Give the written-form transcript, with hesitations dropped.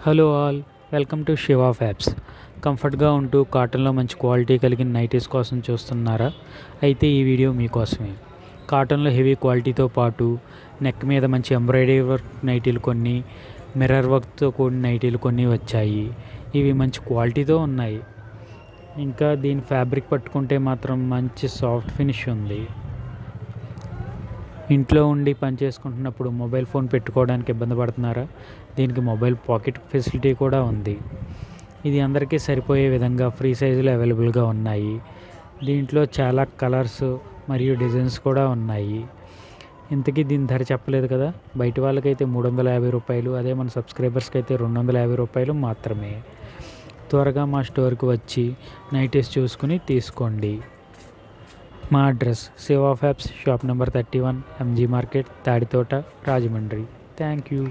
Hello all, welcome to Shiva fabs. కంఫర్ట్గా ఉంటూ కాటన్లో మంచి క్వాలిటీ కలిగిన నైటీస్ కోసం చూస్తున్నారా? అయితే ఈ వీడియో మీకోసమే. కాటన్లో హెవీ క్వాలిటీతో పాటు నెక్ మీద మంచి ఎంబ్రాయిడరీ వర్క్ నైటీలు కొన్ని, మిర్రర్ వర్క్తో కూడిన నైటీలు కొన్ని వచ్చాయి. ఇవి మంచి క్వాలిటీతో ఉన్నాయి. ఇంకా దీని ఫ్యాబ్రిక్ పట్టుకుంటే మాత్రం మంచి సాఫ్ట్ ఫినిష్ ఉంది. ఇంట్లో ఉండి పని చేసుకుంటున్నప్పుడు మొబైల్ ఫోన్ పెట్టుకోవడానికి ఇబ్బంది పడుతున్నారా? దీనికి మొబైల్ పాకెట్ ఫెసిలిటీ కూడా ఉంది. ఇది అందరికీ సరిపోయే విధంగా ఫ్రీ సైజులో అవైలబుల్గా ఉన్నాయి. దీంట్లో చాలా కలర్స్ మరియు డిజైన్స్ కూడా ఉన్నాయి. ఇంతకీ దీని ధర చెప్పలేదు కదా. బయట వాళ్ళకైతే 350 రూపాయలు, అదే మన సబ్స్క్రైబర్స్కి అయితే 250 రూపాయలు మాత్రమే. త్వరగా మా స్టోర్కి వచ్చి నైటీస్ చూసుకుని తీసుకోండి. మా address Shiva fabs, shop number 31, MG market, Tadithota, Rajahmundry. Thank you.